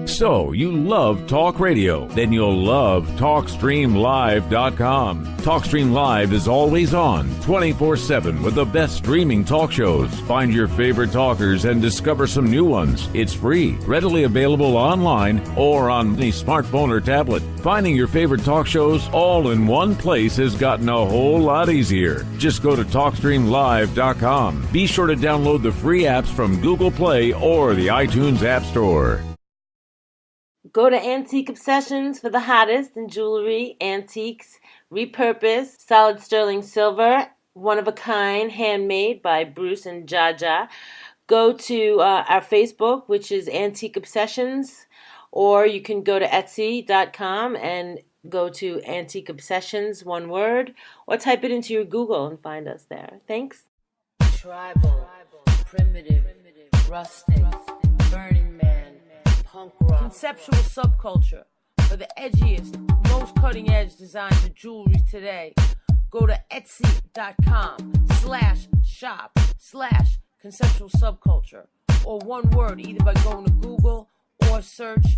So, you love talk radio? Then you'll love TalkStreamLive.com. TalkStream Live is always on, 24/7 with the best streaming talk shows. Find your favorite talkers and discover some new ones. It's free, readily available online or on any smartphone or tablet. Finding your favorite talk shows all in one place has gotten a whole lot easier. Just go to TalkStreamLive.com. Be sure to download the free apps from Google Play or the iTunes App Store. Go to Antique Obsessions for the hottest in jewelry, antiques, repurposed, solid sterling silver, one of a kind, handmade by Bruce and Jaja. Go to our Facebook, which is Antique Obsessions, or you can go to Etsy.com and go to Antique Obsessions, one word, or type it into your Google and find us there. Thanks. Tribal, primitive, rustic, Burning Man, punk rock. Conceptual subculture for the edgiest, most cutting-edge designs of jewelry today. Go to Etsy.com/shop/conceptual subculture, or one word, either by going to Google or search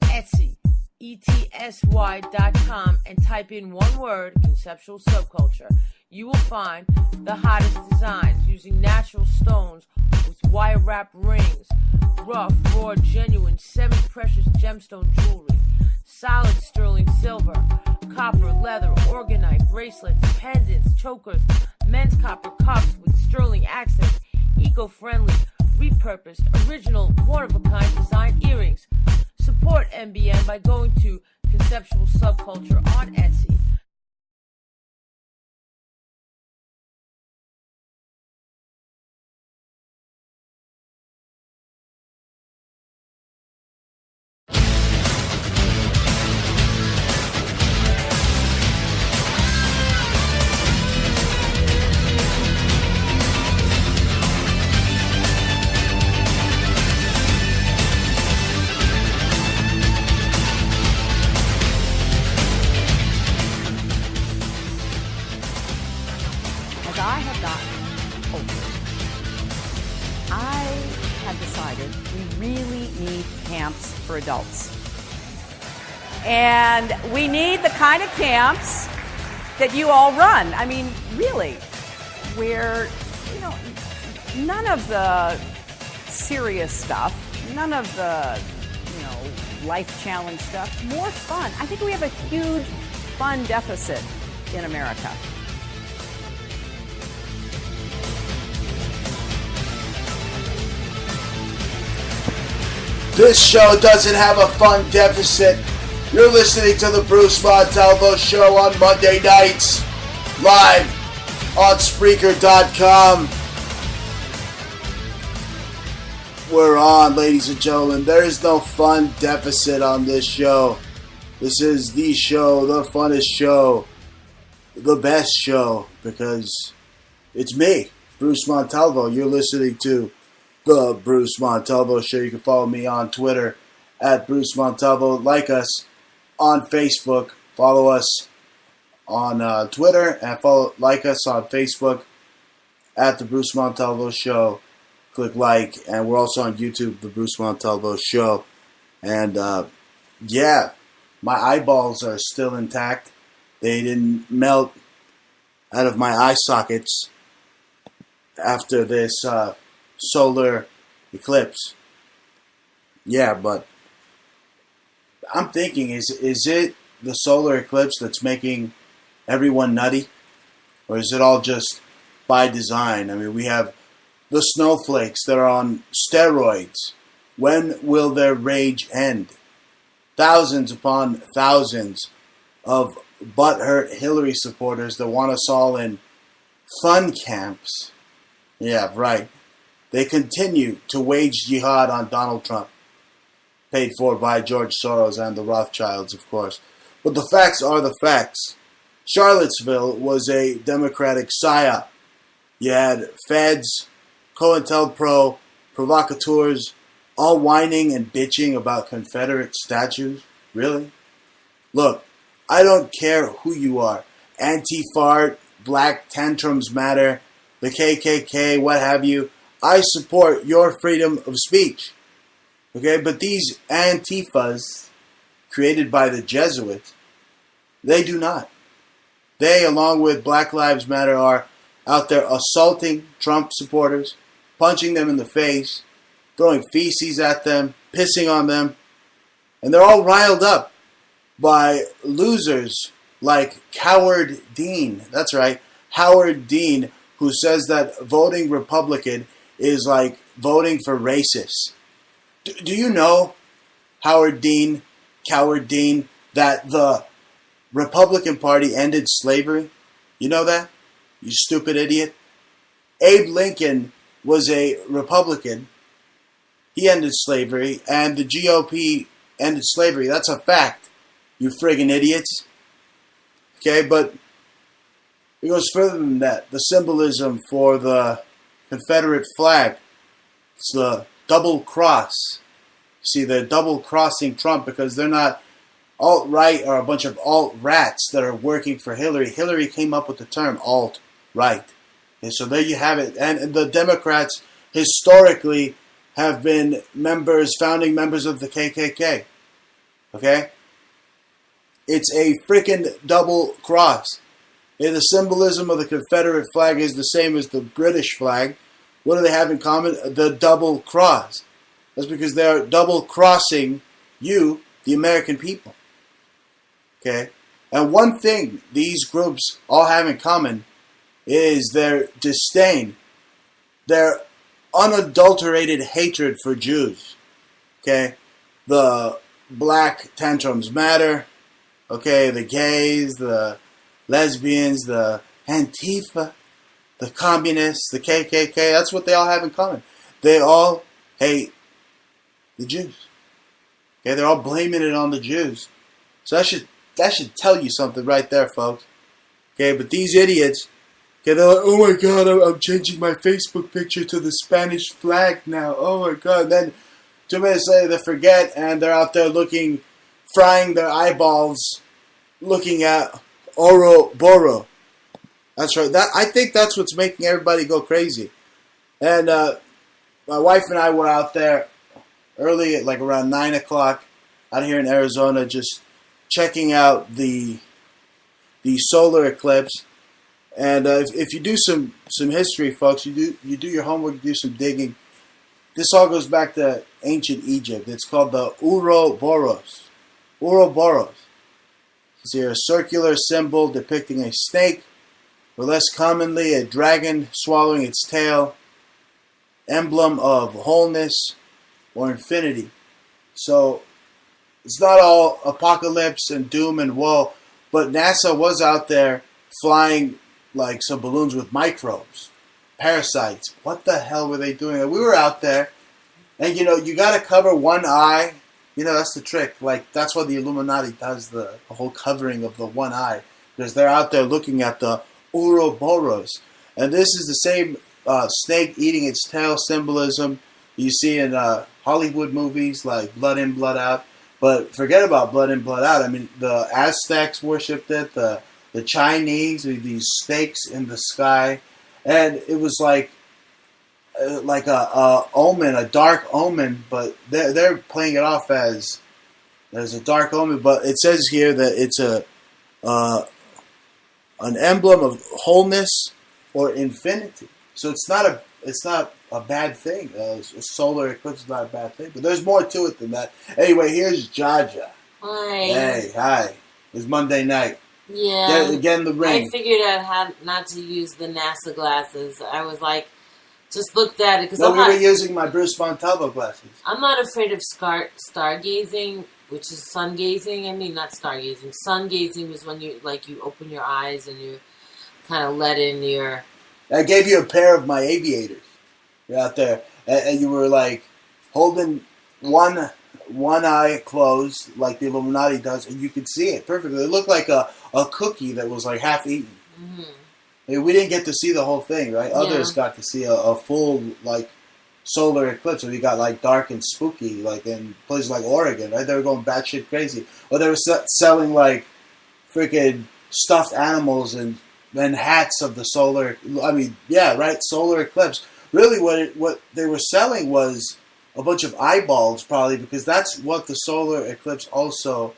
Etsy, ETSY.com, and type in one word, conceptual subculture. You will find the hottest designs using natural stones with wire wrap rings, rough, raw, genuine, semi-precious gemstone jewelry, solid sterling silver, copper, leather, orgonite, bracelets, pendants, chokers, men's copper cups with sterling accents, eco-friendly, repurposed, original, one-of-a-kind design earrings. Support MBN by going to Conceptual Subculture on Etsy. For adults. And we need the kind of camps that you all run. I mean, really, where, none of the serious stuff, none of the, life challenge stuff, more fun. I think we have a huge fun deficit in America. This show doesn't have a fun deficit. You're listening to the Bruce Montalvo Show on Monday nights, live on Spreaker.com. We're on, ladies and gentlemen. There is no fun deficit on this show. This is the show, the funnest show, the best show, because it's me, Bruce Montalvo. You're listening to The Bruce Montalvo Show. You can follow me on Twitter at Bruce Montalvo. Like us on Facebook. Follow us on Twitter and like us on Facebook at The Bruce Montalvo Show. Click like, and we're also on YouTube, The Bruce Montalvo Show. And my eyeballs are still intact. They didn't melt out of my eye sockets after this solar eclipse. Yeah, but I'm thinking, is it the solar eclipse that's making everyone nutty? Or is it all just by design? I mean, we have the snowflakes that are on steroids. When will their rage end? Thousands upon thousands of butthurt Hillary supporters that want us all in fun camps. Yeah, right. They continue to wage jihad on Donald Trump, paid for by George Soros and the Rothschilds, of course. But the facts are the facts. Charlottesville was a Democratic psyop. You had feds, COINTELPRO, provocateurs, all whining and bitching about Confederate statues. Really? Look, I don't care who you are. Anti-fart, Black Tantrums Matter, the KKK, what have you. I support your freedom of speech. Okay, but these Antifas created by the Jesuits, they do not. They, along with Black Lives Matter, are out there assaulting Trump supporters, punching them in the face, throwing feces at them, pissing on them, and they're all riled up by losers like Howard Dean. That's right, Howard Dean, who says that voting Republican is like voting for racists. Do you know, Howard Dean, Coward Dean, that the Republican Party ended slavery? You know that? You stupid idiot. Abe Lincoln was a Republican. He ended slavery, and the GOP ended slavery. That's a fact, you friggin' idiots. Okay, but it goes further than that. The symbolism for the Confederate flag, it's the double cross. See, they're double crossing Trump because they're not alt-right or a bunch of alt-rats that are working for Hillary. Hillary came up with the term alt-right. And so there you have it. And the Democrats historically have been founding members of the KKK. Okay? It's a freaking double cross. And the symbolism of the Confederate flag is the same as the British flag. What do they have in common? The double cross. That's because they're double crossing you, the American people. Okay? And one thing these groups all have in common is their disdain, their unadulterated hatred for Jews. Okay? The black tantrums matter. Okay? The gays, the lesbians, the Antifa, the communists, the KKK, that's what they all have in common. They all hate the Jews. Okay, they're all blaming it on the Jews. So that should tell you something right there, folks. Okay, but these idiots, okay, they're like, oh my God, I'm changing my Facebook picture to the Spanish flag now. Oh my God. And then 2 minutes later they forget and they're out there frying their eyeballs, looking at Ouroboros. That's right. I think that's what's making everybody go crazy. And my wife and I were out there early, at like around 9 o'clock, out here in Arizona, just checking out the solar eclipse. And if you do some history, folks, you do your homework, you do some digging. This all goes back to ancient Egypt. It's called the Ouroboros. Ouroboros. It's here a circular symbol depicting a snake, or less commonly a dragon swallowing its tail, emblem of wholeness or infinity. So it's not all apocalypse and doom and woe, but NASA was out there flying like some balloons with microbes, parasites. What the hell were they doing? We were out there, and you got to cover one eye. That's the trick. Like, that's why the Illuminati does the whole covering of the one eye, because they're out there looking at the Ouroboros. And this is the same snake eating its tail symbolism you see in Hollywood movies like Blood In, Blood Out. But forget about Blood In, Blood Out. I mean, the Aztecs worshipped it, the Chinese, these snakes in the sky. And it was like a omen, a dark omen, but they're playing it off as a dark omen. But it says here that it's an emblem of wholeness or infinity. So it's not a bad thing. A solar eclipse is not a bad thing, but there's more to it than that. Anyway, here's Jaja. Hi. Hey, hi. It's Monday night. Yeah. Get in the ring. I figured out how not to use the NASA glasses. I was like, just looked at it because we were using my Bruce Montalvo glasses. I'm not afraid of stargazing, which is sun gazing. I mean, not stargazing. Sun gazing is when you open your eyes and you kind of let in your. I gave you a pair of my aviators. You're out there, and you were like holding one eye closed, like the Illuminati does, and you could see it perfectly. It looked like a cookie that was like half eaten. Mm-hmm. I mean, we didn't get to see the whole thing, right? Others got to see a full solar eclipse, where you got like dark and spooky, like in places like Oregon, right? They were going batshit crazy, or they were selling like freaking stuffed animals and hats of the solar. I mean, yeah, right, solar eclipse. Really, what they were selling was a bunch of eyeballs, probably, because that's what the solar eclipse also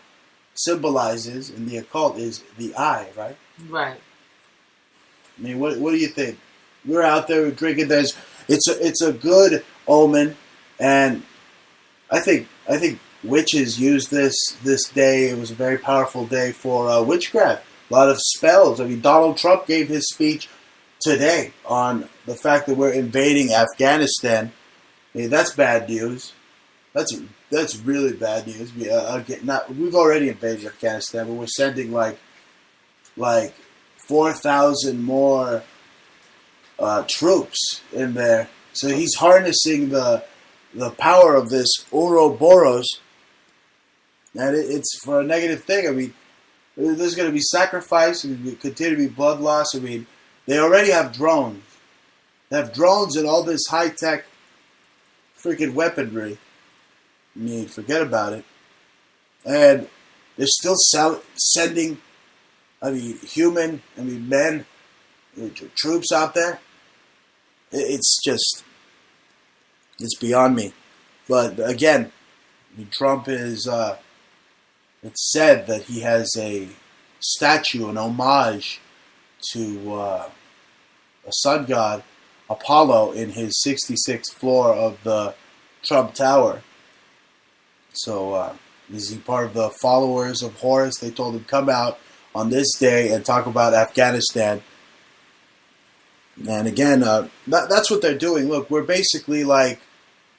symbolizes in the occult, is the eye, right? Right. I mean, what do you think? We're out there drinking. It's a good omen, and I think witches used this day. It was a very powerful day for witchcraft. A lot of spells. I mean, Donald Trump gave his speech today on the fact that we're invading Afghanistan. I mean, that's bad news. That's really bad news. We've already invaded Afghanistan, but we're sending like 4,000 more troops in there. So he's harnessing the power of this Ouroboros, and it's for a negative thing. I mean, there's going to be sacrifice, and continue to be blood loss. I mean, they already have drones. They have drones and all this high-tech freaking weaponry. I mean, forget about it. And they're still sending, men, troops out there. It's beyond me. But again, Trump is, it's said that he has a statue, an homage to a sun god, Apollo, in his 66th floor of the Trump Tower. So, is he part of the followers of Horus? They told him, come out on this day and talk about Afghanistan. And again, that's what they're doing. Look, we're basically like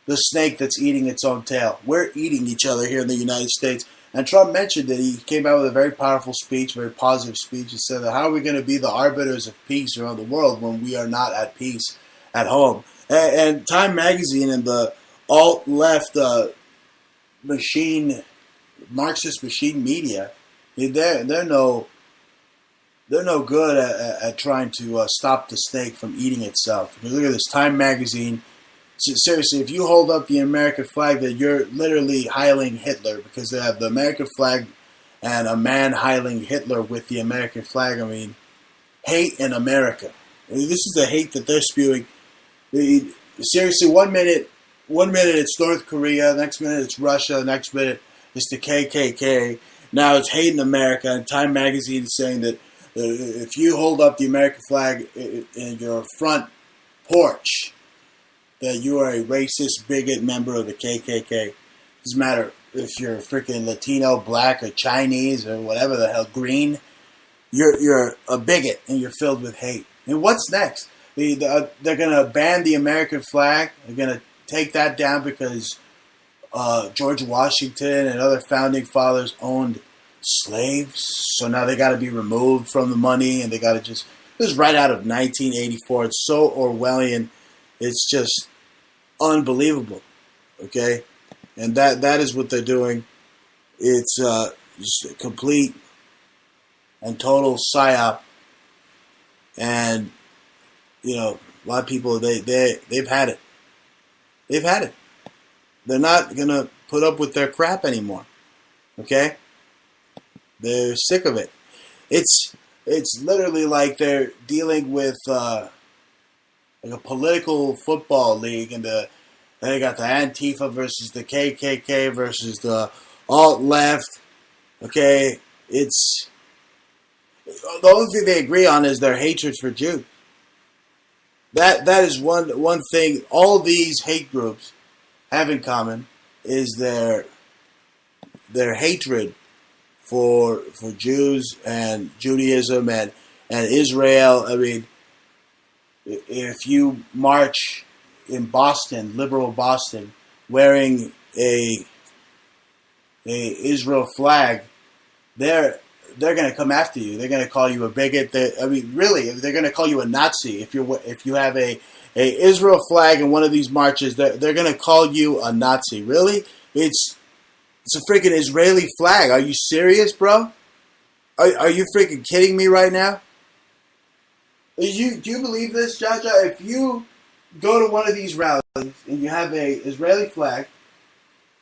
the snake that's eating its own tail. We're eating each other here in the United States. And Trump mentioned that he came out with a very powerful speech, very positive speech. He said that how are we going to be the arbiters of peace around the world when we are not at peace at home? And Time Magazine and the alt-left Marxist machine media, they're no good at trying to stop the snake from eating itself. Because look at this, Time Magazine. Seriously, if you hold up the American flag, then you're literally hailing Hitler, because they have the American flag and a man hailing Hitler with the American flag. I mean, hate in America. I mean, this is the hate that they're spewing. Seriously, one minute it's North Korea, next minute it's Russia, next minute it's the KKK. Now it's hate in America, and Time Magazine is saying that if you hold up the American flag in your front porch, that you are a racist, bigot member of the KKK. Doesn't matter if you're freaking Latino, black, or Chinese, or whatever the hell, green. You're a bigot, and you're filled with hate. And what's next? They're going to ban the American flag. They're going to take that down because George Washington and other founding fathers owned slaves. So now they got to be removed from the money, and they got to this is right out of 1984. It's so Orwellian. It's just unbelievable, okay? And that is what they're doing. It's just a complete and total psyop. And a lot of people they've had it. They've had it. They're not gonna put up with their crap anymore, okay? They're sick of it. It's literally like they're dealing with like a political football league, and they got the Antifa versus the KKK versus the alt-left. Okay, it's the only thing they agree on is their hatred for Jews. That is one thing all these hate groups have in common, is their hatred for Jews and Judaism and Israel. I mean, if you march in Boston, liberal Boston, wearing a Israel flag, they're going to come after you. They're going to call you a bigot. Really, they're going to call you a Nazi if you have a Israel flag in one of these marches. They're going to call you a Nazi. Really, it's a freaking Israeli flag. Are you serious, bro? Are you freaking kidding me right now? Do you believe this, Jaja? If you go to one of these rallies and you have a Israeli flag,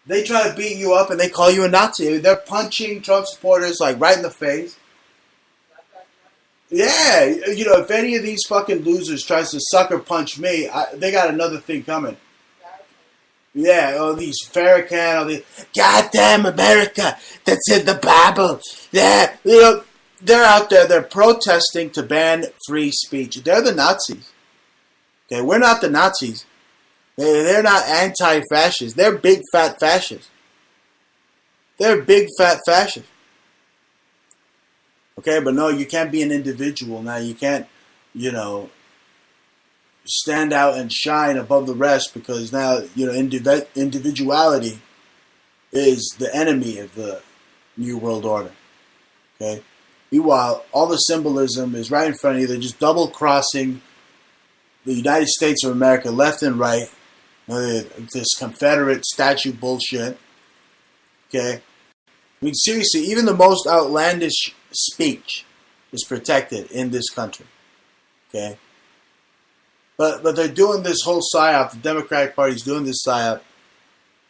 they try to beat you up and they call you a Nazi. They're punching Trump supporters like right in the face. Yeah, if any of these fucking losers tries to sucker punch me, they got another thing coming. Yeah, all these Farrakhan, all these goddamn America that's in the Bible. Yeah, they're out there. They're protesting to ban free speech. They're the Nazis. Okay, we're not the Nazis. They're not anti-fascists. They're big fat fascists. They're big fat fascists. Okay, but no, you can't be an individual now. You can't, stand out and shine above the rest because now, individuality is the enemy of the New World Order. Okay? Meanwhile, all the symbolism is right in front of you. They're just double-crossing the United States of America left and right. This Confederate statue bullshit. Okay? I mean, seriously, even the most outlandish speech is protected in this country. Okay? But they're doing this whole psyop. The Democratic Party is doing this psyop.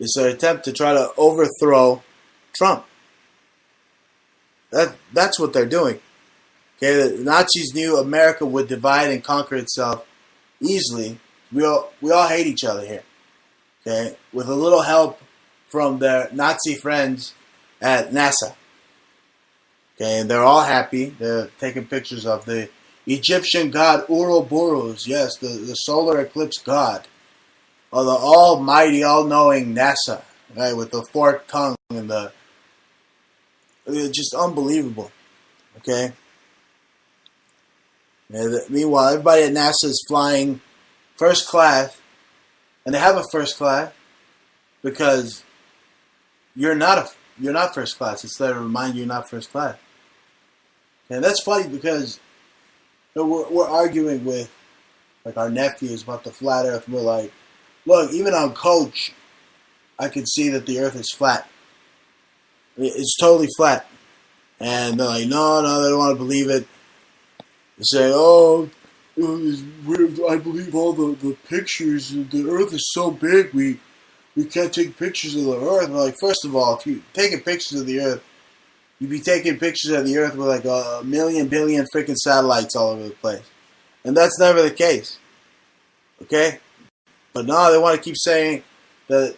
It's an attempt to try to overthrow Trump. That's what they're doing. Okay, the Nazis knew America would divide and conquer itself easily. We all hate each other here. Okay, with a little help from their Nazi friends at NASA. Okay, and they're all happy. They're taking pictures of the Egyptian god Ouroboros, yes, the solar eclipse god, or the almighty, all-knowing NASA, right, with the forked tongue and it's just unbelievable, okay? Meanwhile, everybody at NASA is flying first class, and they have a first class because you're not first class. It's there to remind you you're not first class, and that's funny because. We're arguing with our nephews about the flat earth. We're like, look, even on Coach, I can see that the earth is flat. It's totally flat. And they're like, no, they don't want to believe it. They say, I believe all the pictures. The earth is so big, we can't take pictures of the earth. And we're like, first of all, if you're taking pictures of the earth, you'd be taking pictures of the earth with like a million, billion freaking satellites all over the place. And that's never the case. Okay? But no, they want to keep saying that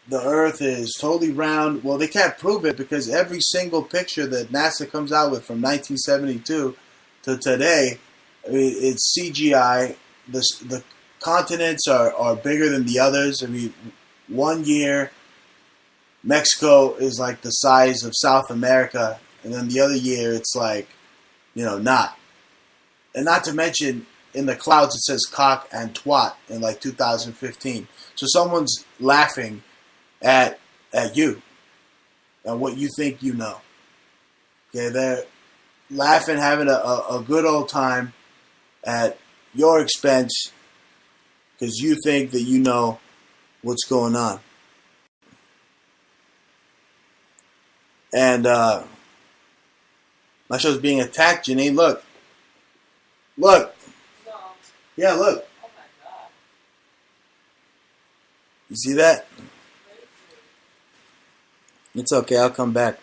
the earth is totally round. Well, they can't prove it because every single picture that NASA comes out with from 1972 to today, it's CGI. The continents are bigger than the others. I mean, one year Mexico is like the size of South America, and then the other year it's like, not. And not to mention, in the clouds it says cock and twat in like 2015. So someone's laughing at you and what you think you know. Okay, they're laughing, having a good old time at your expense because you think that you know what's going on. And my show's being attacked, Janine. Look. No. Yeah, look. Oh my God. You see that? It's okay, I'll come back.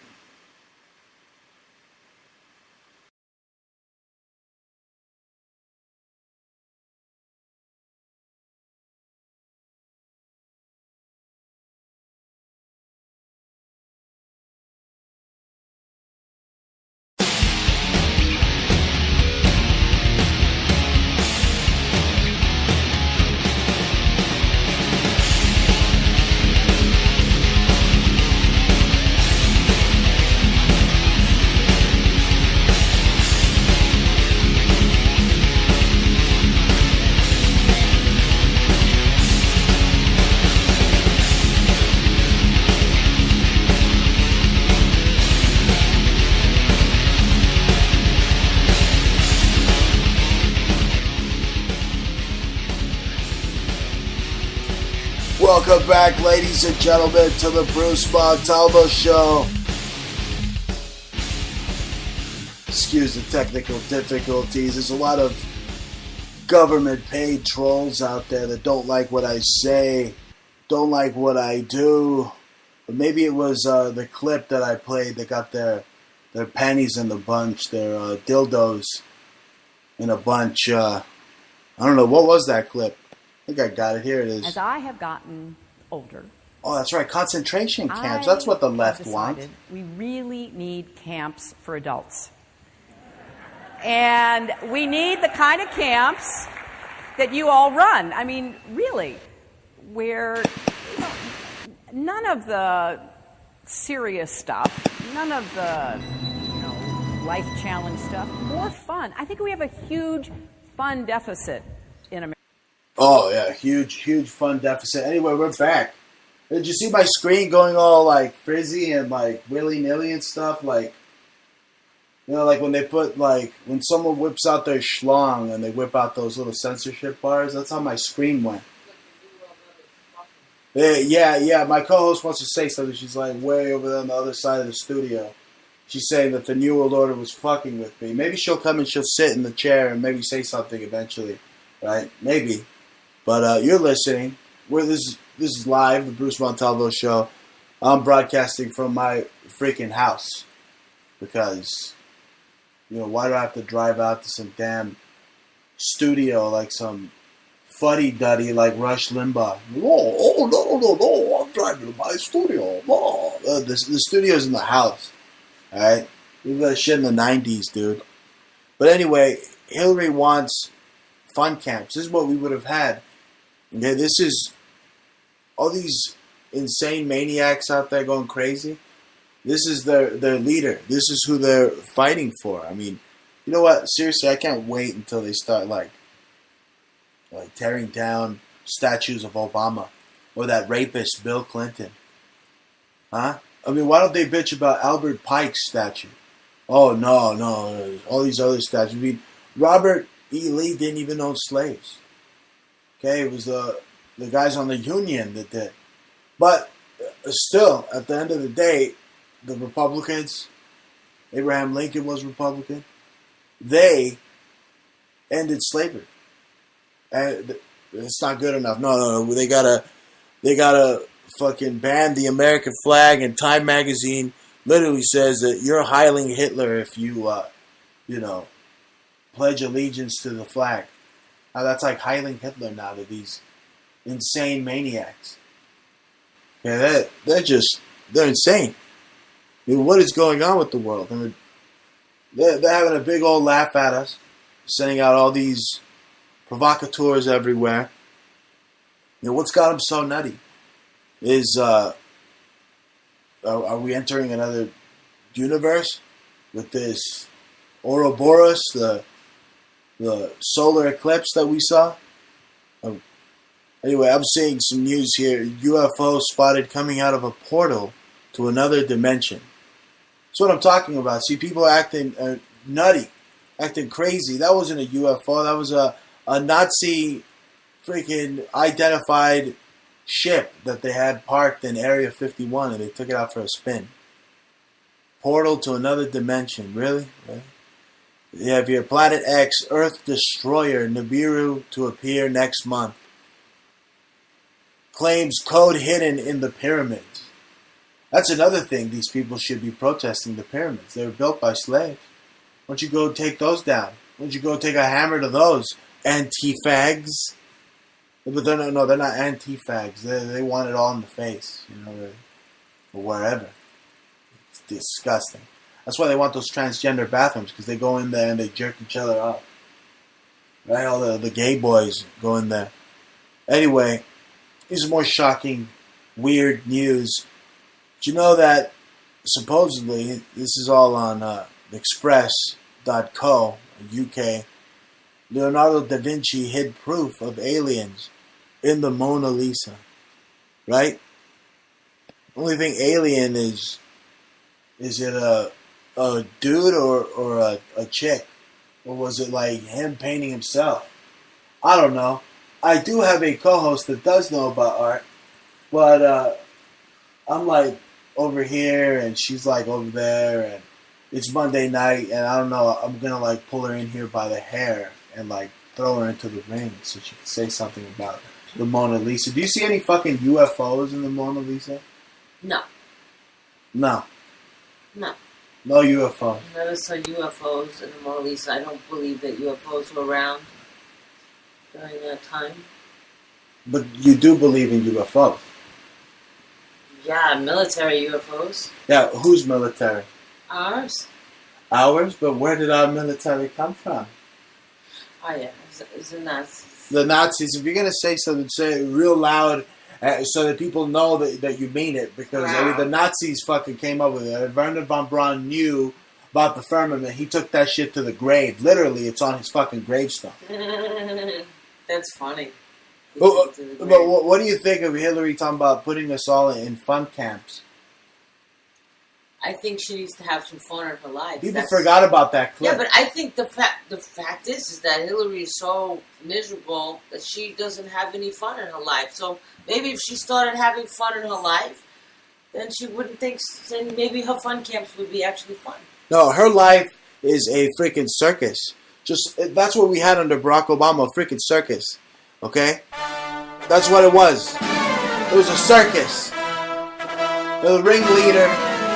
Welcome back, ladies and gentlemen, to the Bruce Montalvo Show. Excuse the technical difficulties. There's a lot of government-paid trolls out there that don't like what I say, don't like what I do. But maybe it was the clip that I played that got their panties in the bunch, their dildos in a bunch. I don't know, what was that clip? I think I got it. Here it is. As I have gotten older. Oh, that's right. Concentration camps. That's what the left wants. We really need camps for adults. And we need the kind of camps that you all run. I mean, really, where none of the serious stuff, none of the life challenge stuff, more fun. I think we have a huge fun deficit in America. Oh, yeah, huge fun deficit. Anyway, we're back. Did you see my screen going all like frizzy and like willy-nilly and stuff? Like, like when they put when someone whips out their schlong and they whip out those little censorship bars, that's how my screen went. Yeah, my co-host wants to say something. She's like way over there on the other side of the studio. She's saying that the New World Order was fucking with me. Maybe she'll come and she'll sit in the chair and maybe say something eventually, right? Maybe. But you're listening. This is live, the Bruce Montalvo Show. I'm broadcasting from my freaking house because, why do I have to drive out to some damn studio like some fuddy-duddy like Rush Limbaugh? No, I'm driving to my studio. No. The studio's in the house, all right? We did that shit in the 90s, dude. But anyway, Hillary wants fun camps. This is what we would have had. Okay, this is all these insane maniacs out there going crazy. This is their leader. This is who they're fighting for. I mean, you know what? Seriously, I can't wait until they start like tearing down statues of Obama or that rapist Bill Clinton. Huh? I mean, why don't they bitch about Albert Pike's statue? Oh, no. All these other statues. I mean, Robert E. Lee didn't even own slaves. Okay, it was the guys on the Union that did. But still, at the end of the day, the Republicans, Abraham Lincoln was Republican, they ended slavery. And it's not good enough. No. They gotta fucking ban the American flag. And Time magazine literally says that you're Heiling Hitler if you, pledge allegiance to the flag. Now that's like Heiling Hitler now to these insane maniacs. Yeah, they're insane. I mean, what is going on with the world? I mean, they're having a big old laugh at us, sending out all these provocateurs everywhere. What's got them so nutty is, are we entering another universe with this Ouroboros, the solar eclipse that we saw? Anyway, I'm seeing some news here. UFO spotted coming out of a portal to another dimension. That's what I'm talking about. See, people acting nutty, acting crazy. That wasn't a UFO. That was a Nazi freaking identified ship that they had parked in Area 51, and they took it out for a spin. Portal to another dimension. Really? You have your Planet X Earth Destroyer Nibiru to appear next month. Claims code hidden in the pyramids. That's another thing these people should be protesting, the pyramids. They were built by slaves. Why don't you go take those down? Why don't you go take a hammer to those anti-fags? But they're not anti-fags. They want it all in the face, or wherever. It's disgusting. That's why they want those transgender bathrooms, because they go in there and they jerk each other up. Right? All the gay boys go in there. Anyway, these are more shocking, weird news. Do you know that supposedly, this is all on express.co, UK, Leonardo da Vinci hid proof of aliens in the Mona Lisa. Right? Only thing alien is it a dude or a chick? Or was it like him painting himself? I don't know. I do have a co-host that does know about art, but I'm like over here and she's like over there, and it's Monday night, and I don't know, I'm gonna like pull her in here by the hair and like throw her into the ring so she can say something about the Mona Lisa. Do you see any fucking UFOs in the Mona Lisa? No. No. No. No UFOs. Never saw UFOs in the Mona Lisa. I don't believe that UFOs were around during that time. But you do believe in UFOs? Yeah, military UFOs. Yeah, whose military? Ours. Ours? But where did our military come from? Oh yeah, it's the Nazis. The Nazis. If you're gonna say something, say it real loud, so that people know that you mean it. Because I mean, the Nazis fucking came up with it. Werner von Braun knew about the firmament. He took that shit to the grave. Literally, it's on his fucking gravestone. That's funny. But what do you think of Hillary talking about putting us all in fun camps? I think she needs to have some fun in her life. People forgot about that clip. Yeah, but I think the fact is that Hillary is so miserable that she doesn't have any fun in her life. So maybe if she started having fun in her life, then she wouldn't think. Then maybe her fun camps would be actually fun. No, her life is a freaking circus. That's what we had under Barack Obama, a freaking circus. Okay, that's what it was. It was a circus. The ringleader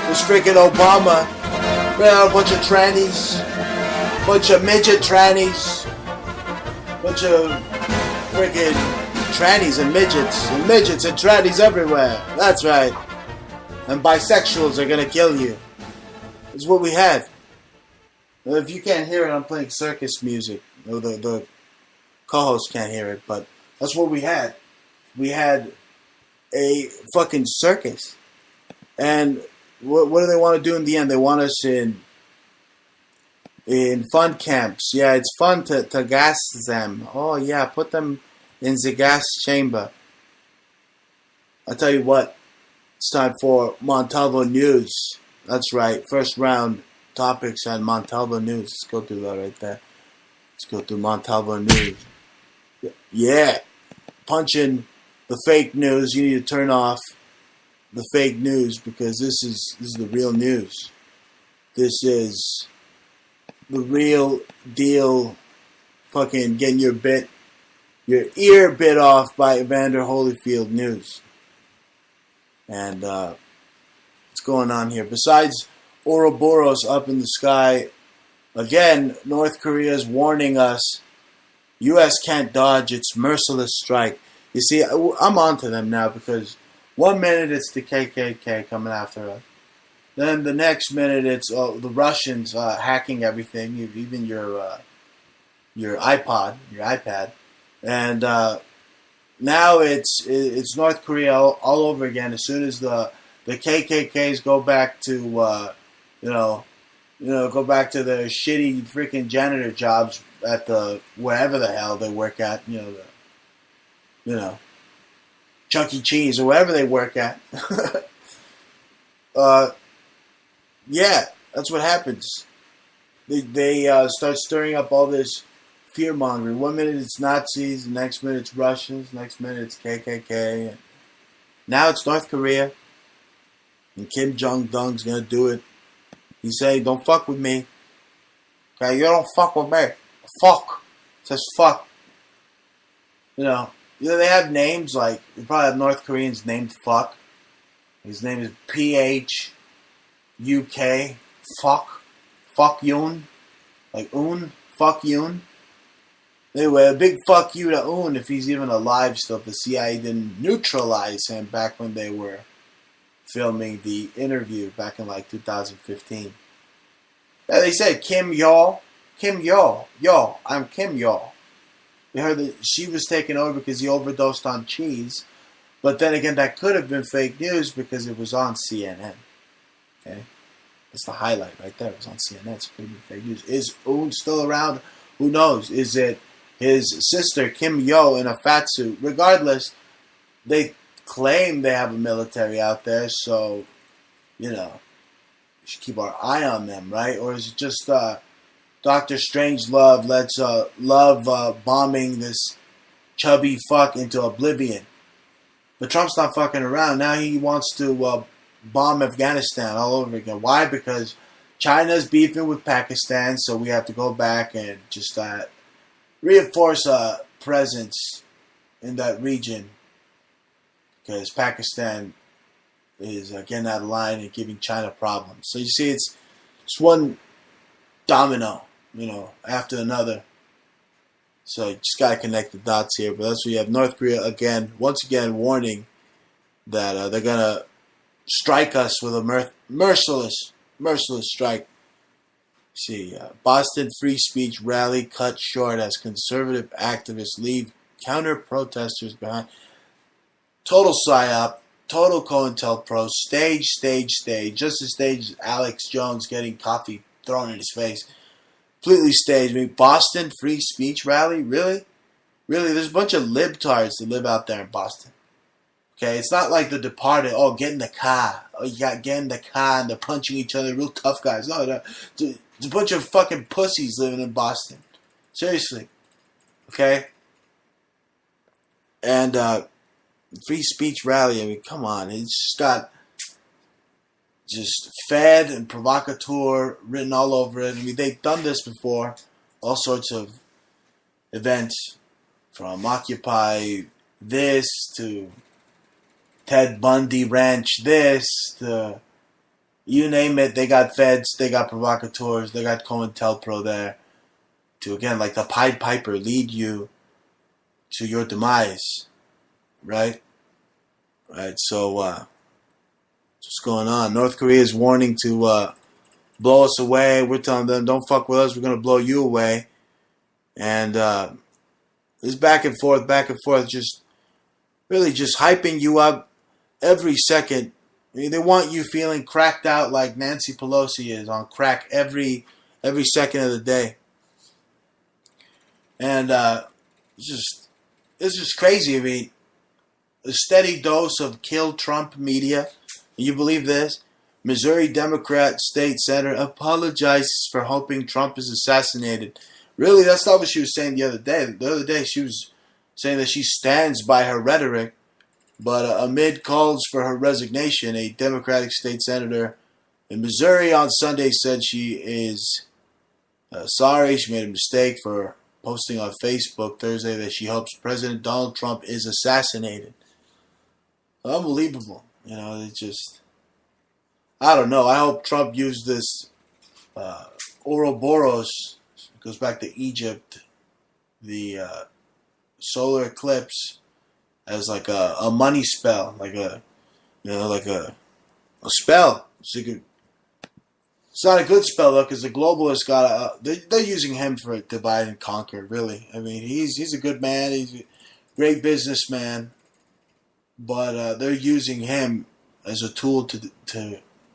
was freaking Obama. Ran out a bunch of trannies, bunch of midget trannies, bunch of freaking trannies and midgets and trannies everywhere. That's right. And bisexuals are gonna kill you. It's what we had. If you can't hear it, I'm playing circus music. The co-host can't hear it, but that's what we had. We had a fucking circus. And what do they want to do in the end? They want us in fun camps. Yeah, it's fun to gas them. Oh yeah, put them in the gas chamber. I'll tell you what, it's time for Montalvo News. That's right, first round topics on Montalvo News. Let's go through that right there. Let's go through Montalvo News. Yeah, punching the fake news. You need to turn off the fake news because this is the real news. This is the real deal. Fucking getting your ear bit off by Evander Holyfield news. And what's going on here? Besides Ouroboros up in the sky, again, North Korea is warning us. U.S. can't dodge its merciless strike. You see, I'm on to them now because 1 minute it's the KKK coming after us. Then the next minute it's the Russians hacking everything, even your iPad. And now it's North Korea all over again. As soon as the KKKs go back to go back to their shitty freaking janitor jobs at the wherever the hell they work at, Chuck E. Cheese or wherever they work at. Yeah, that's what happens. They start stirring up all this fear mongering. 1 minute it's Nazis, the next minute it's Russians, next minute it's KKK. Now it's North Korea, and Kim Jong-un's gonna do it. He's saying, "Don't fuck with me." Okay, you don't fuck with me. Fuck. It says fuck. They have names like, you probably have North Koreans named Fuck. His name is PHUK. Fuck. Fuck Yoon. Like Un. Fuck Yoon. Anyway, a big fuck you to Un if he's even alive still. The CIA didn't neutralize him back when they were filming the interview back in like 2015. Yeah, they said Kim Yo. Kim Yo. Yo, I'm Kim Yo. We heard that she was taken over because he overdosed on cheese. But then again, that could have been fake news because it was on CNN. Okay? That's the highlight right there. It was on CNN. It's pretty fake news. Is Un still around? Who knows? Is it his sister, Kim Yo, in a fat suit? Regardless, they claim they have a military out there, so, we should keep our eye on them, right? Or is it just Dr. Strangelove lets love bombing this chubby fuck into oblivion? But Trump's not fucking around. Now he wants to bomb Afghanistan all over again. Why? Because China's beefing with Pakistan, so we have to go back and just reinforce a presence in that region. Because Pakistan is getting out of line and giving China problems. So you see, it's one domino, after another. So you just got to connect the dots here. But that's what you have. North Korea, once again, warning that they're going to strike us with a merciless strike. See, Boston free speech rally cut short as conservative activists leave counter-protesters behind. Total psyop, total COINTELPRO, stage. Just to stage Alex Jones getting coffee thrown in his face. Completely staged. I mean, Boston free speech rally? Really? Really? There's a bunch of libtards that live out there in Boston. Okay, it's not like The Departed. Oh, get in the car. Oh, you got to get in the car and they're punching each other. Real tough guys. No. It's a bunch of fucking pussies living in Boston. Seriously. Okay? And, free speech rally, I mean, come on. It's just got just fed and provocateur written all over it. I mean, they've done this before. All sorts of events. From Occupy this to Ted Bundy Ranch this to you name it. They got feds, they got provocateurs, they got COINTELPRO there to, again, like the Pied Piper, lead you to your demise. Right? Right, so what's going on? North Korea is warning to blow us away. We're telling them, don't fuck with us, we're going to blow you away. And this back and forth, just really just hyping you up every second. I mean, they want you feeling cracked out like Nancy Pelosi is on crack every second of the day. And it's just crazy. I mean, a steady dose of kill Trump media. You believe this? Missouri Democrat state senator apologizes for hoping Trump is assassinated. Really, that's not what she was saying the other day. The other day she was saying that she stands by her rhetoric, but amid calls for her resignation, a Democratic state senator in Missouri on Sunday said she is sorry. She made a mistake for posting on Facebook Thursday that she hopes President Donald Trump is assassinated. Unbelievable. You know, it just, I don't know. I hope Trump used this Ouroboros, goes back to Egypt, the solar eclipse, as like a money spell, like a spell. So it's not a good spell though, because the globalists got they're using him for divide and conquer. Really, I mean, he's a good man. He's a great businessman, but they're using him as a tool to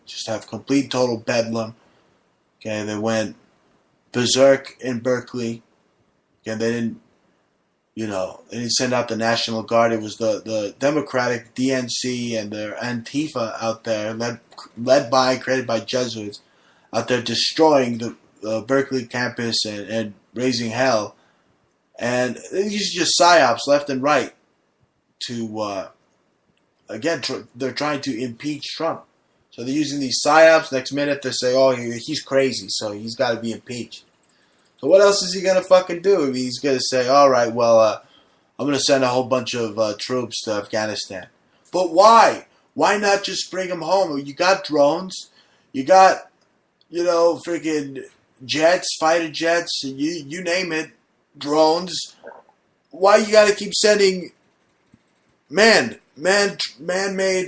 just have complete total bedlam. Okay, they went berserk in Berkeley. Again, they didn't send out the National Guard. It was the Democratic DNC and their Antifa out there, created by Jesuits, out there destroying the Berkeley campus and raising hell. And these are just psyops left and right to, they're trying to impeach Trump. So they're using these psyops. Next minute they say, oh, he's crazy, so he's got to be impeached. So what else is he going to fucking do? I mean, he's going to say, all right, well, I'm going to send a whole bunch of troops to Afghanistan. But why? Why not just bring them home? You got drones. You got, freaking jets, fighter jets, you name it, drones. Why you got to keep sending man-made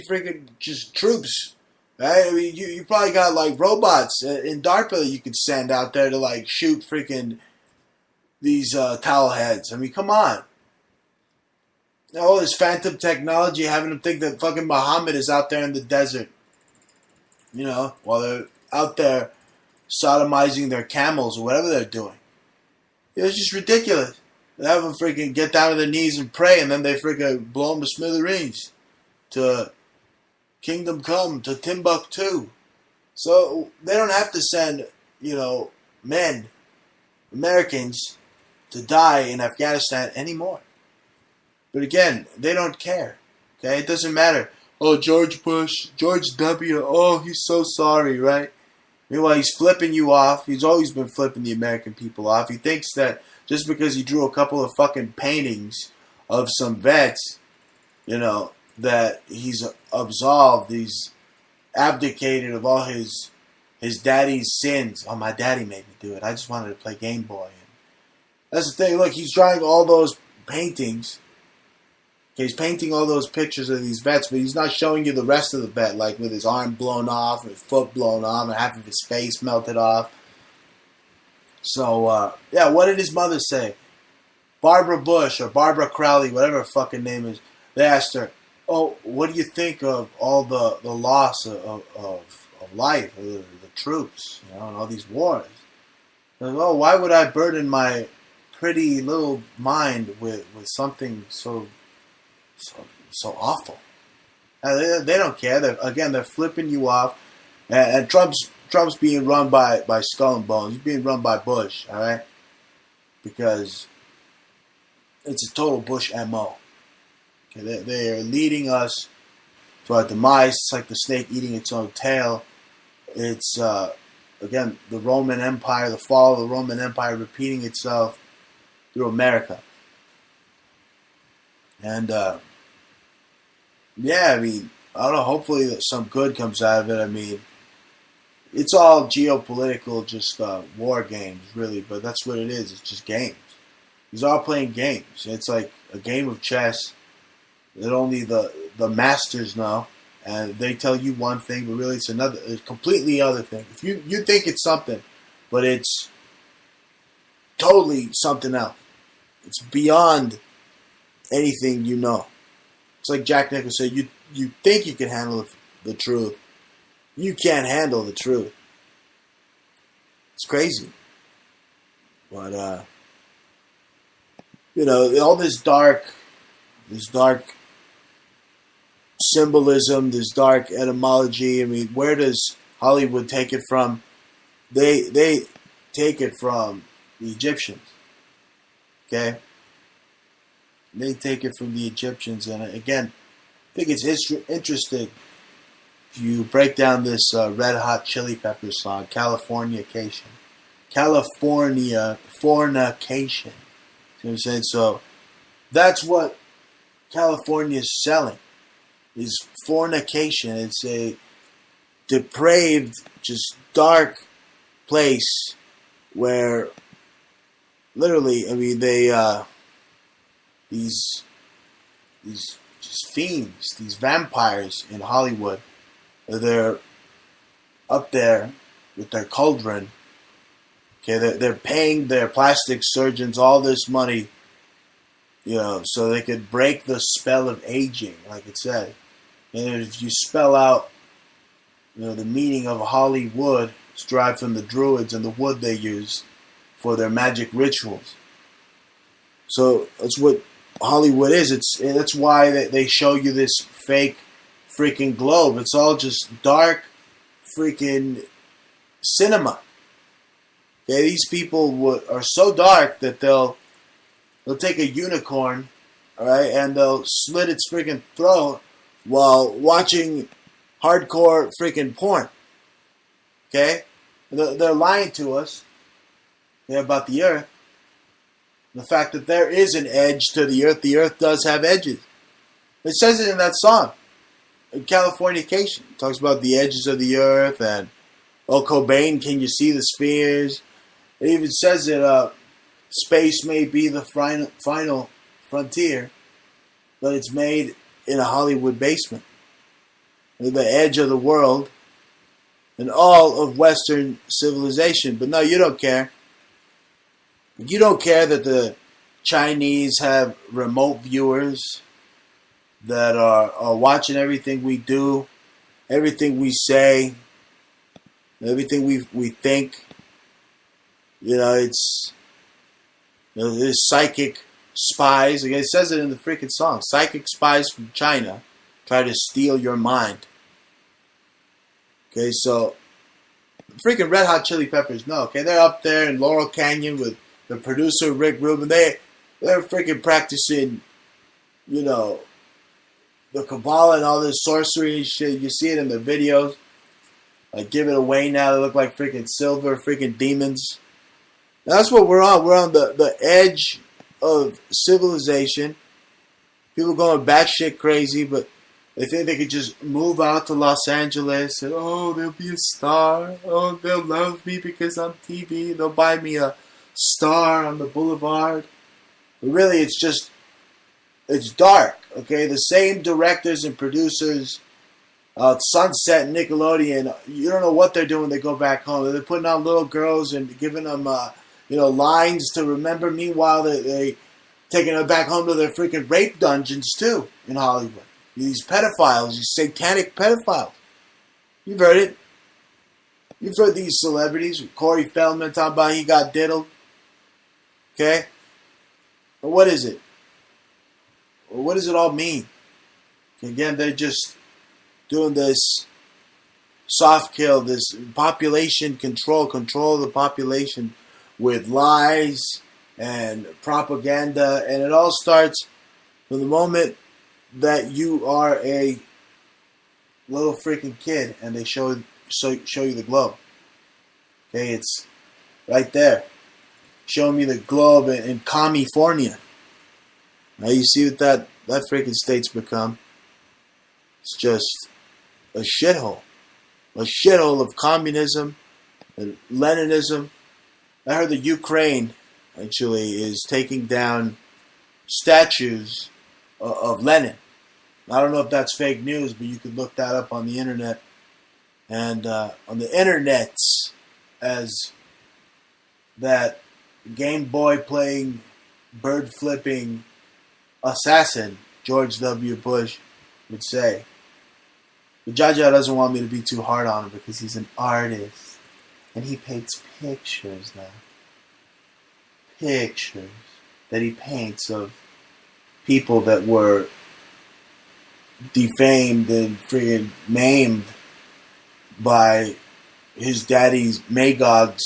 freaking just troops? Right? I mean, you probably got like robots in DARPA that you could send out there to like shoot freaking these towel heads. I mean, come on. Now, all this phantom technology having them think that fucking Muhammad is out there in the desert. While they're out there sodomizing their camels or whatever they're doing. It's just ridiculous. They have them freaking get down to their knees and pray, and then they freaking blow them to smithereens. To Kingdom Come, to Timbuktu. So they don't have to send, men, Americans, to die in Afghanistan anymore. But again, they don't care. Okay, it doesn't matter. Oh, George Bush, George W. Oh, he's so sorry, right? Meanwhile, he's flipping you off. He's always been flipping the American people off. He thinks that just because he drew a couple of fucking paintings of some vets, that he's absolved, he's abdicated of all his daddy's sins. Oh, my daddy made me do it. I just wanted to play Game Boy. That's the thing. Look, he's drawing all those paintings He's painting all those pictures of these vets, but he's not showing you the rest of the vet, like with his arm blown off, and his foot blown off, and half of his face melted off. So, yeah, what did his mother say? Barbara Bush or Barbara Crowley, whatever her fucking name is, they asked her, oh, what do you think of all the loss of life, of the troops, and all these wars? Like, oh, why would I burden my pretty little mind with something so awful? They don't care. They're flipping you off. And Trump's being run by Skull and Bones. He's being run by Bush, all right? Because it's a total Bush MO. Okay, they're leading us to our demise. It's like the snake eating its own tail. It's, again, the Roman Empire, the fall of the Roman Empire repeating itself through America. And, yeah, I mean, I don't know, hopefully that some good comes out of it. I mean, it's all geopolitical, just war games, really, but that's what it is. It's just games. He's all playing games. It's like a game of chess that only the masters know, and they tell you one thing, but really it's a completely other thing. If you think it's something, but it's totally something else. It's beyond anything you know. It's like Jack Nicholson said, you think you can handle the truth. You can't handle the truth. It's crazy. But, all this dark symbolism, this dark etymology, I mean, where does Hollywood take it from? They take it from the Egyptians. Okay? They take it from the Egyptians, and again, I think it's interesting if you break down this Red Hot Chili Peppers song, Californication. California fornication. You know what I'm saying? So that's what California is selling, is fornication. It's a depraved, just dark place where literally, I mean, they these just fiends, these vampires in Hollywood, they're up there with their cauldron. Okay, they're paying their plastic surgeons all this money, so they could break the spell of aging, like it said. And if you spell out, the meaning of Hollywood, it's derived from the Druids and the wood they use for their magic rituals. So that's what Hollywood is. That's why they show you this fake freaking globe. It's all just dark freaking cinema. Okay, these people are so dark that they'll take a unicorn, all right, and they'll slit its freaking throat while watching hardcore freaking porn. Okay, they're lying to us about the earth. The fact that there is an edge to the earth. The earth does have edges. It says it in that song, Californication. It talks about the edges of the earth and, oh, Cobain, can you see the spheres? It even says that space may be the final frontier, but it's made in a Hollywood basement. The edge of the world and all of Western civilization. But no, you don't care. You don't care that the Chinese have remote viewers that are watching everything we do, everything we say, everything we think. It's there's psychic spies. Again, it says it in the freaking song. Psychic spies from China try to steal your mind. Okay, so freaking Red Hot Chili Peppers, no. Okay, they're up there in Laurel Canyon with the producer Rick Rubin. They're freaking practicing, the Kabbalah and all this sorcery and shit. You see it in the videos. Like, give it away now. They look like freaking silver, freaking demons. That's what we're on. We're on the edge of civilization. People going batshit crazy, but they think they could just move out to Los Angeles and, oh, they'll be a star. Oh, they'll love me because I'm TV. They'll buy me a star on the boulevard. But really, it's just It's dark, okay? The same directors and producers, Sunset and Nickelodeon, you don't know what they're doing. They go back home. They're putting on little girls and giving them, lines to remember. Meanwhile, they taking them back home to their freaking rape dungeons, too, in Hollywood. These pedophiles, these satanic pedophiles. You've heard it. You've heard these celebrities. Corey Feldman talking about he got diddled. Okay? But what is it? What does it all mean? Again, they're just doing this soft kill, this population control of the population with lies and propaganda. And it all starts from the moment that you are a little freaking kid and they show you the globe. Okay, it's right there. Showing me the globe in California. Now you see what that freaking state's become. It's just a shithole. A shithole of communism and Leninism. I heard the Ukraine actually is taking down statues of Lenin. I don't know if that's fake news, but you could look that up on the internet. And on the internets, as that Game Boy playing, bird flipping assassin, George W. Bush, would say. But Jaja doesn't want me to be too hard on him because he's an artist. And he paints pictures now. Pictures that he paints of people that were defamed and friggin' maimed by his daddy's Magog's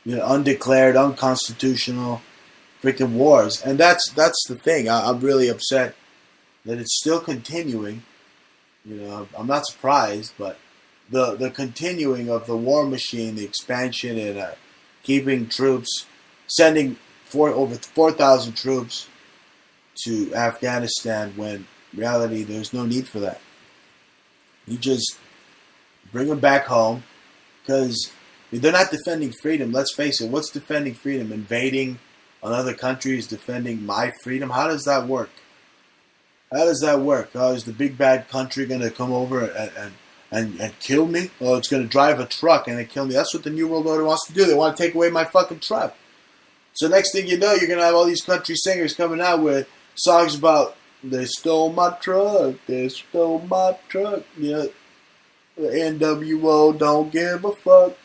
undeclared, unconstitutional freaking wars. And that's the thing. I'm really upset that it's still continuing. I'm not surprised, but the continuing of the war machine, the expansion and keeping troops, sending over 4,000 troops to Afghanistan when in reality there's no need for that. You just bring them back home because they're not defending freedom. Let's face it. What's defending freedom? Invading another country is defending my freedom? How does that work? How does that work? Oh, is the big bad country going to come over and kill me? Oh, it's going to drive a truck and kill me. That's what the New World Order wants to do. They want to take away my fucking truck. So next thing you know, you're going to have all these country singers coming out with songs about, they stole my truck, they stole my truck. The NWO don't give a fuck.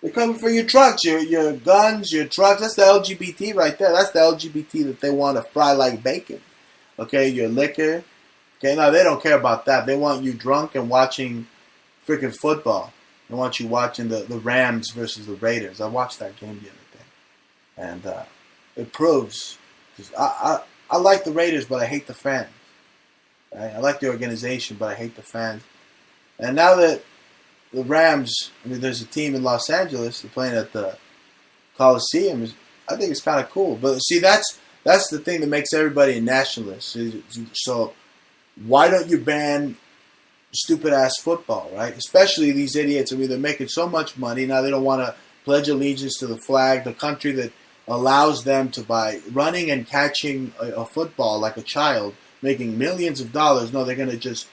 They're coming for your trucks, your guns, your trucks. That's the LGBT right there. That's the LGBT that they want to fry like bacon. Okay, your liquor. Okay, now they don't care about that. They want you drunk and watching freaking football. They want you watching the Rams versus the Raiders. I watched that game the other day. And it proves. I like the Raiders, but I hate the fans. Right? I like the organization, but I hate the fans. And now that the Rams, there's a team in Los Angeles, they're playing at the Coliseum, I think it's kind of cool. But see, that's the thing that makes everybody a nationalist. So why don't you ban stupid-ass football, right? Especially these idiots. They're making so much money. Now they don't want to pledge allegiance to the flag, the country that allows them to, by running and catching a football like a child, making millions of dollars. No, they're going to just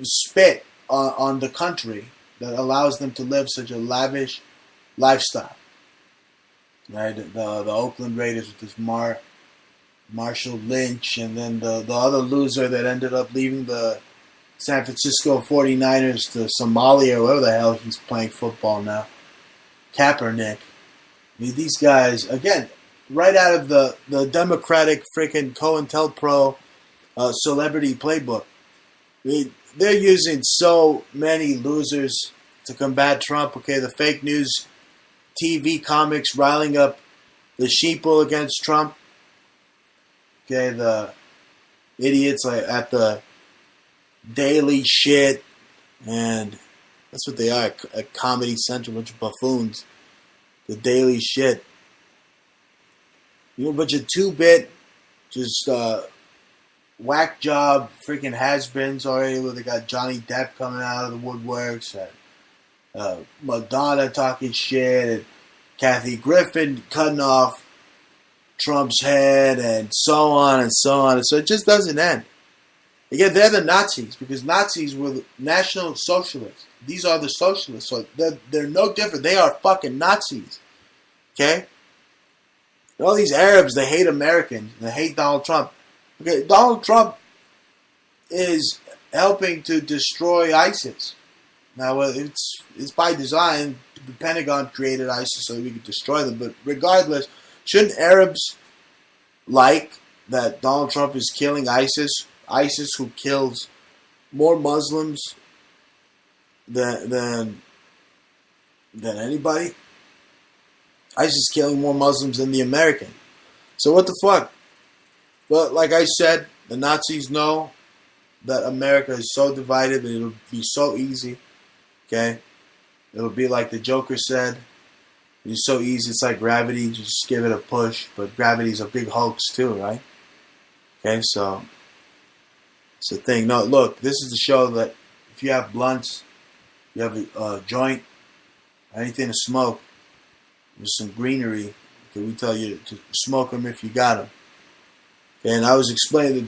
spit on the country that allows them to live such a lavish lifestyle. Right? The Oakland Raiders with this Marshall Lynch, and then the other loser that ended up leaving the San Francisco 49ers to Somalia, or wherever the hell he's playing football now. Kaepernick. These guys, again, right out of the Democratic freaking COINTELPRO celebrity playbook. They're using so many losers to combat Trump. Okay, the fake news TV comics riling up the sheeple against Trump. Okay, the idiots at the Daily Shit, and that's what they are, a Comedy Central, a bunch of buffoons. The Daily Shit. A bunch of 2-bit, just whack job freaking has-beens already, where they got Johnny Depp coming out of the woodworks, and Madonna talking shit, and Kathy Griffin cutting off Trump's head and so on and so on. And so it just doesn't end. Again, they're the Nazis because Nazis were the National Socialists. These are the socialists. So they're no different. They are fucking Nazis. Okay? And all these Arabs, they hate Americans. They hate Donald Trump. Okay, Donald Trump is helping to destroy ISIS. Now, it's by design. The Pentagon created ISIS so we could destroy them. But regardless, shouldn't Arabs like that Donald Trump is killing ISIS? ISIS, who kills more Muslims than anybody. ISIS killing more Muslims than the American. So what the fuck? But like I said, the Nazis know that America is so divided that it'll be so easy. Okay? It'll be like the Joker said. It's so easy. It's like gravity. Just give it a push. But gravity's a big hoax too, right? Okay, so it's a thing. No, look, this is the show that if you have blunts, you have a joint, anything to smoke, there's some greenery. Okay, we tell you to smoke them if you got them. Okay, and I was explaining the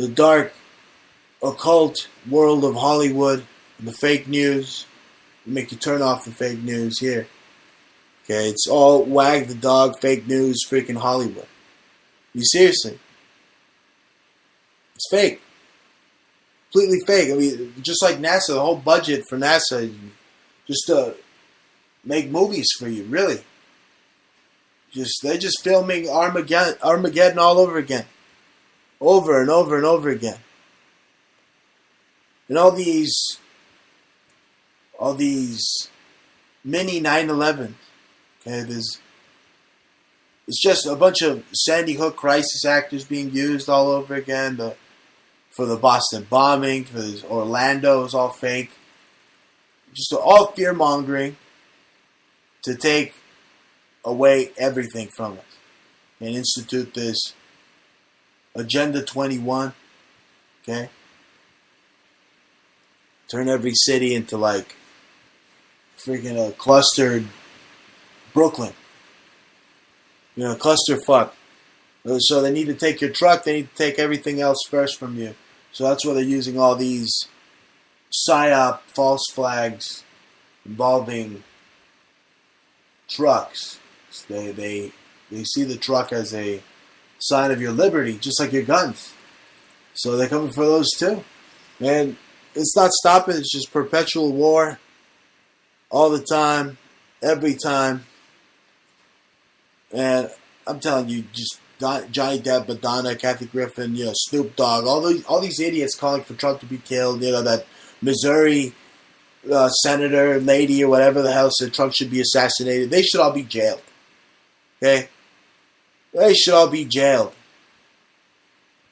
dark occult world of Hollywood and the fake news. We make you turn off the fake news here. Okay, it's all wag the dog, fake news, freaking Hollywood. You seriously? It's fake. Completely fake. I mean, just like NASA, the whole budget for NASA, just to make movies for you, really. They're just filming Armageddon all over again. Over and over and over again. And all these mini 9/11. Okay, it's just a bunch of Sandy Hook crisis actors being used all over again. For the Boston bombing, for Orlando, is all fake. Just all fear mongering to take away everything from us and institute this Agenda 21. Okay, turn every city into like freaking a clustered Brooklyn. You know, clusterfuck. So they need to take your truck. They need to take everything else first from you. So that's why they're using all these PSYOP false flags involving trucks. They see the truck as a sign of your liberty, just like your guns. So they're coming for those too. And it's not stopping. It's just perpetual war all the time, every time. And I'm telling you, just Johnny Depp, Madonna, Kathy Griffin, Snoop Dogg, all these idiots calling for Trump to be killed. That Missouri senator lady or whatever the hell said Trump should be assassinated. They should all be jailed. Okay, they should all be jailed.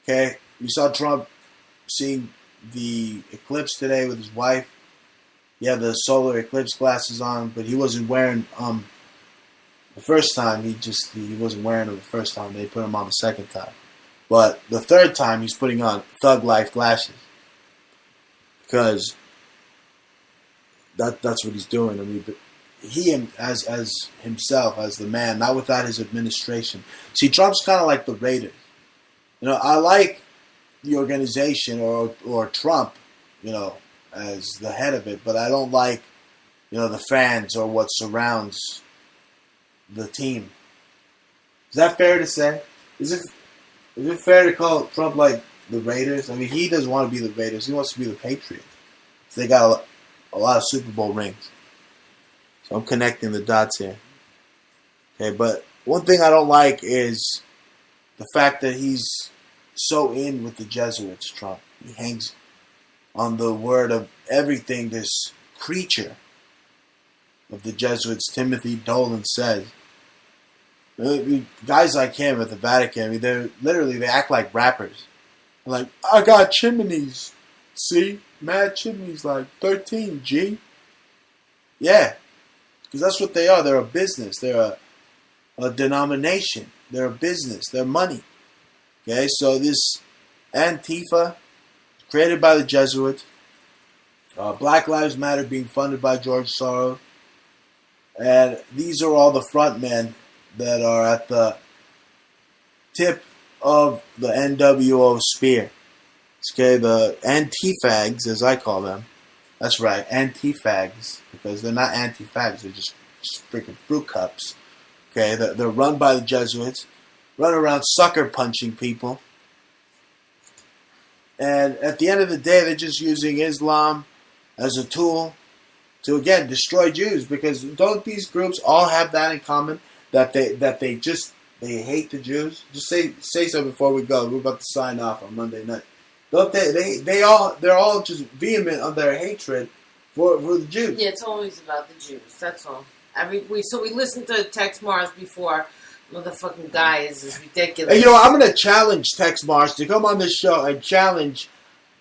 Okay, you saw Trump seeing the eclipse today with his wife. He had the solar eclipse glasses on, but he wasn't wearing the first time. He wasn't wearing them the first time. They put him on the second time. But the third time, he's putting on Thug Life glasses. Because that's what he's doing. I mean, but he as himself, as the man, not without his administration. See, Trump's kind of like the Raiders. I like the organization or Trump, as the head of it, but I don't like, the fans or what surrounds the team. Is that fair to say? Is it fair to call Trump like the Raiders? I mean, he doesn't want to be the Raiders. He wants to be the Patriots. So they got a lot of Super Bowl rings. So I'm connecting the dots here. Okay, but one thing I don't like is the fact that he's so in with the Jesuits, Trump. He hangs on the word of everything this creature of the Jesuits, Timothy Dolan, says. Guys like him at the Vatican, I mean, they act like rappers. They're like, I got chimneys. See? Mad chimneys like 13, G. Yeah. Because that's what they are. They're a business. They're a denomination. They're a business. They're money. Okay, so this Antifa, created by the Jesuits, Black Lives Matter being funded by George Soros, and these are all the front men that are at the tip of the NWO spear. Okay, the anti-fags, as I call them. That's right, anti-fags, because they're not anti-fags, they're just freaking fruit cups. Okay, they're run by the Jesuits, run around sucker punching people. And at the end of the day, they're just using Islam as a tool to, again, destroy Jews. Because don't these groups all have that in common? That they hate the Jews? Just say so before we go. We're about to sign off on Monday night. Don't they're all just vehement on their hatred for the Jews. Yeah, it's always about the Jews. That's all. We listened to Tex Mars before. Motherfucking guy is ridiculous. And I'm gonna challenge Tex Mars to come on this show and challenge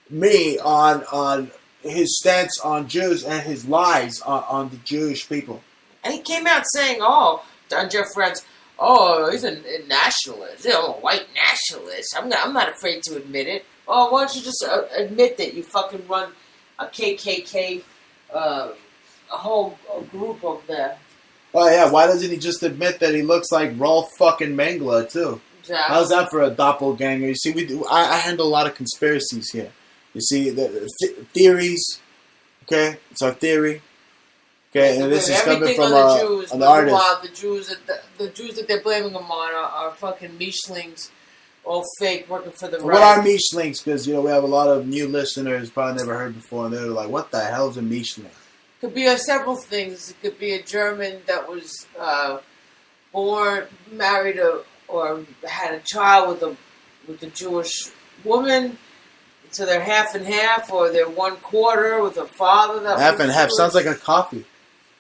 me on his stance on Jews and his lies on the Jewish people. And he came out saying, on Jeff Red's, he's a nationalist. A white nationalist. I'm not afraid to admit it. Oh, why don't you just admit that you fucking run a KKK, a whole group over there? Oh yeah, why doesn't he just admit that he looks like Rolf fucking Mengele too? Exactly. How's that for a doppelganger? You see, I handle a lot of conspiracies here. You see, the theories. Okay, it's our theory. Okay, and this is coming from an artist. Meanwhile, the Jews that they're blaming them on are fucking Mishlings, all fake, working for the right. What are Mishlings? Because we have a lot of new listeners probably never heard before, and they're like, "What the hell is a Mishling?" Could be several things. It could be a German that was born, married, or had a child with a Jewish woman. So they're half and half, or they're 1/4 with a father that half was and half Jewish. sounds like a coffee.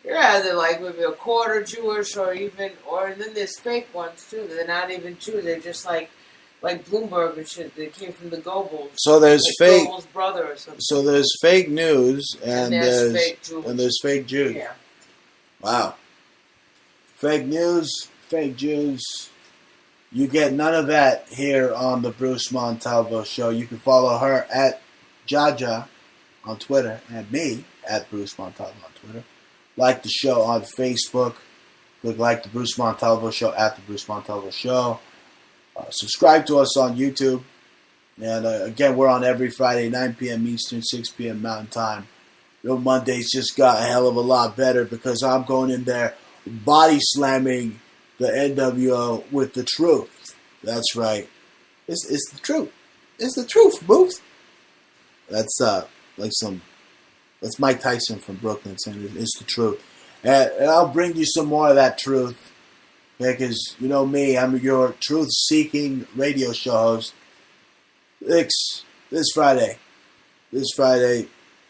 Yeah, they're like maybe a quarter Jewish, and then there's fake ones too. They're not even Jews. They're just like Bloomberg and shit. They came from the Goebbels. So there's fake. Goebbels' brother or something. So there's fake news and there's fake Jews. And there's fake Jews. Yeah. Wow. Fake news, fake Jews. You get none of that here on the Bruce Montalvo Show. You can follow her at Jaja on Twitter and me at Bruce Montalvo on Twitter. Like the show on Facebook. Look like the Bruce Montalvo Show at the Bruce Montalvo Show. Subscribe to us on YouTube. And again, we're on every Friday, 9 p.m. Eastern, 6 p.m. Mountain Time. Your Mondays just got a hell of a lot better because I'm going in there body slamming the NWO with the truth. That's right. It's the truth. It's the truth, Booth. That's that's Mike Tyson from Brooklyn saying it's the truth. And I'll bring you some more of that truth. Because you know me, I'm your truth-seeking radio show host. This Friday,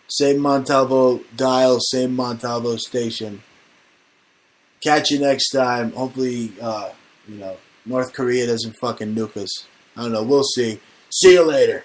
same Montalvo dial, same Montalvo station. Catch you next time. Hopefully, North Korea doesn't fucking nuke us. I don't know. We'll see. See you later.